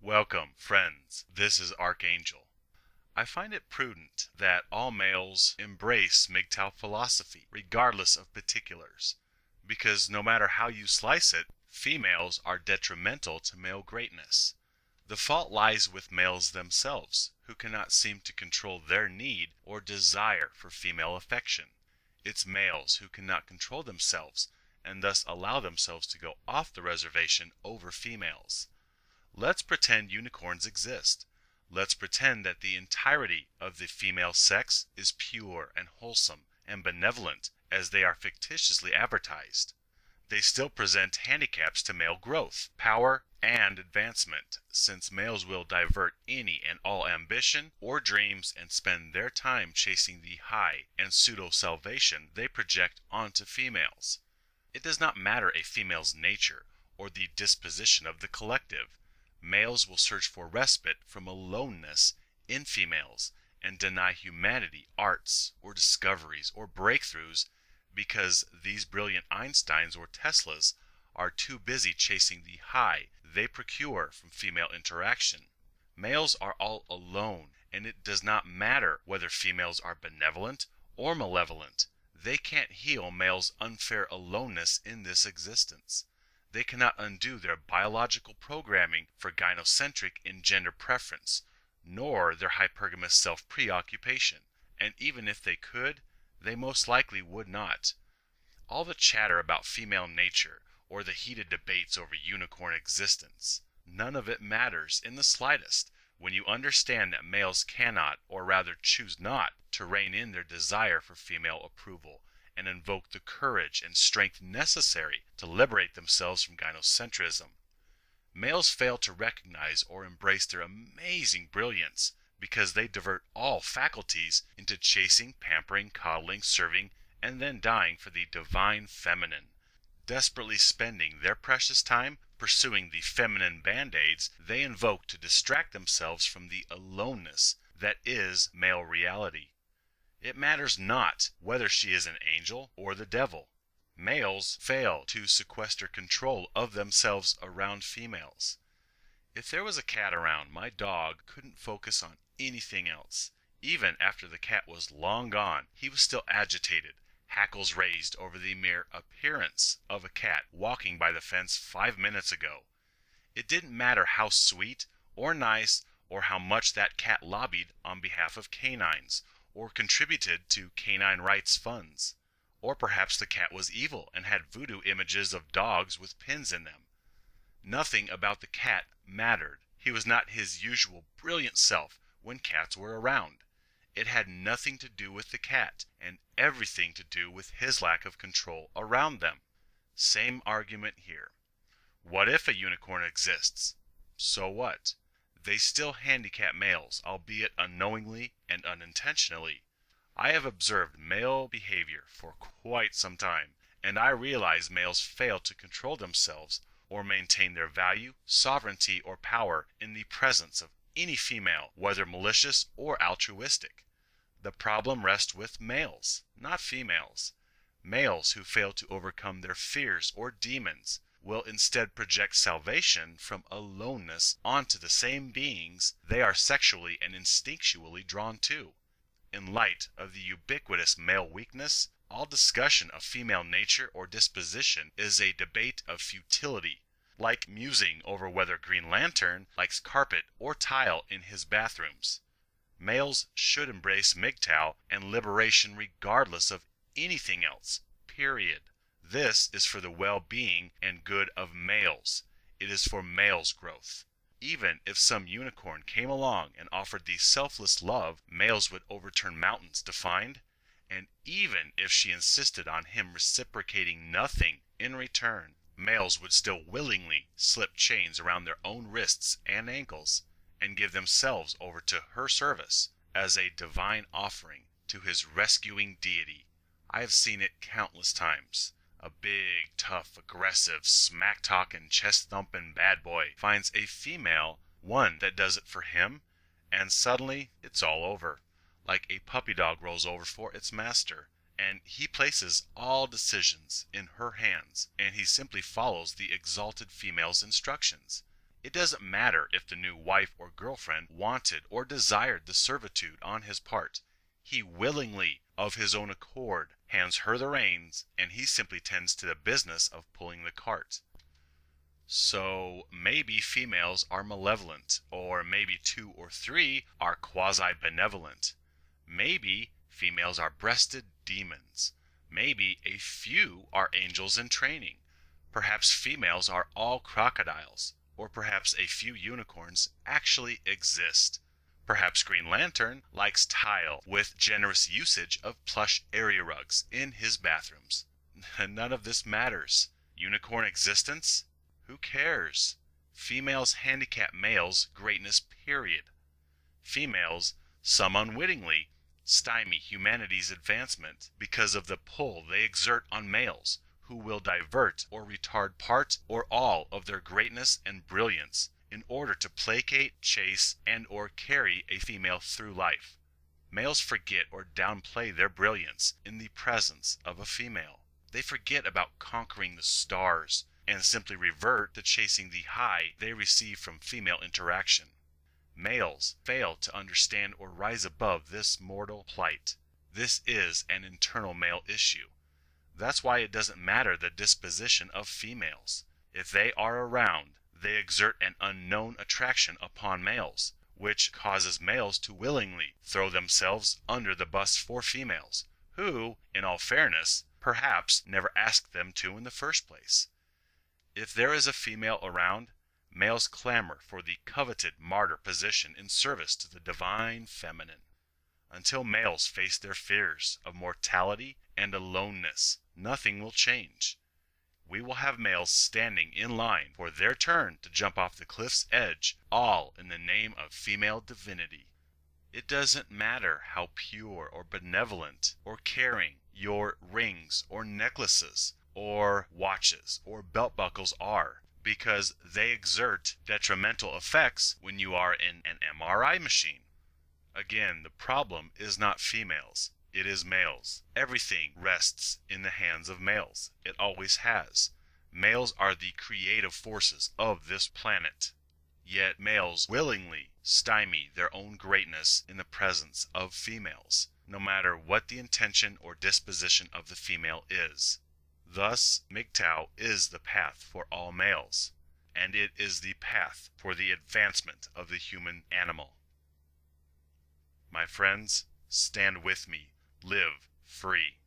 Welcome, friends. This is Archangel. I find it prudent that all males embrace MGTOW philosophy, regardless of particulars, because no matter how you slice it, females are detrimental to male greatness. The fault lies with males themselves, who cannot seem to control their need or desire for female affection. It's males who cannot control themselves and thus allow themselves to go off the reservation over females. Let's pretend unicorns exist. Let's pretend that the entirety of the female sex is pure and wholesome and benevolent as they are fictitiously advertised. They still present handicaps to male growth, power, and advancement, since males will divert any and all ambition or dreams and spend their time chasing the high and pseudo-salvation they project onto females. It does not matter a female's nature or the disposition of the collective. Males will search for respite from aloneness in females and deny humanity arts or discoveries or breakthroughs because these brilliant Einsteins or Teslas are too busy chasing the high they procure from female interaction. Males are all alone, and it does not matter whether females are benevolent or malevolent. They can't heal males' unfair aloneness in this existence. They cannot undo their biological programming for gynocentric in gender preference, nor their hypergamous self-preoccupation, and even if they could, they most likely would not. All the chatter about female nature, or the heated debates over unicorn existence, none of it matters in the slightest when you understand that males cannot, or rather choose not, to rein in their desire for female approval and invoke the courage and strength necessary to liberate themselves from gynocentrism. Males fail to recognize or embrace their amazing brilliance because they divert all faculties into chasing, pampering, coddling, serving, and then dying for the divine feminine, desperately spending their precious time pursuing the feminine band-aids they invoke to distract themselves from the aloneness that is male reality. It matters not whether she is an angel or the devil. Males fail to sequester control of themselves around females. If there was a cat around, my dog couldn't focus on anything else. Even after the cat was long gone, he was still agitated, hackles raised over the mere appearance of a cat walking by the fence 5 minutes ago. It didn't matter how sweet or nice or how much that cat lobbied on behalf of canines, or contributed to canine rights funds. Or perhaps the cat was evil and had voodoo images of dogs with pins in them. Nothing about the cat mattered. He was not his usual brilliant self when cats were around. It had nothing to do with the cat, and everything to do with his lack of control around them. Same argument here. What if a unicorn exists? So what? They still handicap males, albeit unknowingly and unintentionally. I have observed male behavior for quite some time, and I realize males fail to control themselves or maintain their value, sovereignty, or power in the presence of any female, whether malicious or altruistic. The problem rests with males, not females. Males who fail to overcome their fears or demons will instead project salvation from aloneness onto the same beings they are sexually and instinctually drawn to. In light of the ubiquitous male weakness, all discussion of female nature or disposition is a debate of futility, like musing over whether Green Lantern likes carpet or tile in his bathrooms. Males should embrace MGTOW and liberation regardless of anything else, period. This is for the well-being and good of males. It is for males' growth. Even if some unicorn came along and offered the selfless love males would overturn mountains to find, and even if she insisted on him reciprocating nothing in return, males would still willingly slip chains around their own wrists and ankles and give themselves over to her service as a divine offering to his rescuing deity. I have seen it countless times. A big, tough, aggressive, smack-talking, chest-thumping bad boy finds a female, one that does it for him, and suddenly it's all over. Like a puppy dog rolls over for its master, and he places all decisions in her hands, and he simply follows the exalted female's instructions. It doesn't matter if the new wife or girlfriend wanted or desired the servitude on his part. He willingly, of his own accord, hands her the reins, and he simply tends to the business of pulling the cart. So maybe females are malevolent, or maybe 2 or 3 are quasi-benevolent. Maybe females are breasted demons. Maybe a few are angels in training. Perhaps females are all crocodiles, or perhaps a few unicorns actually exist. Perhaps Green Lantern likes tile with generous usage of plush area rugs in his bathrooms. None of this matters. Unicorn existence? Who cares? Females handicap males' greatness, period. Females, some unwittingly, stymie humanity's advancement because of the pull they exert on males, who will divert or retard part or all of their greatness and brilliance in order to placate, chase, and or carry a female through life. Males forget or downplay their brilliance in the presence of a female. They forget about conquering the stars and simply revert to chasing the high they receive from female interaction. Males fail to understand or rise above this mortal plight. This is an internal male issue. That's why it doesn't matter the disposition of females. If they are around, they exert an unknown attraction upon males, which causes males to willingly throw themselves under the bus for females, who, in all fairness, perhaps never asked them to in the first place. If there is a female around, males clamor for the coveted martyr position in service to the divine feminine. Until males face their fears of mortality and aloneness, nothing will change. We will have males standing in line for their turn to jump off the cliff's edge, all in the name of female divinity. It doesn't matter how pure or benevolent or caring your rings or necklaces or watches or belt buckles are, because they exert detrimental effects when you are in an MRI machine. Again, the problem is not females, it is males. Everything rests in the hands of males. It always has. Males are the creative forces of this planet. Yet males willingly stymie their own greatness in the presence of females, no matter what the intention or disposition of the female is. Thus, MGTOW is the path for all males, and it is the path for the advancement of the human animal. My friends, stand with me. Live free.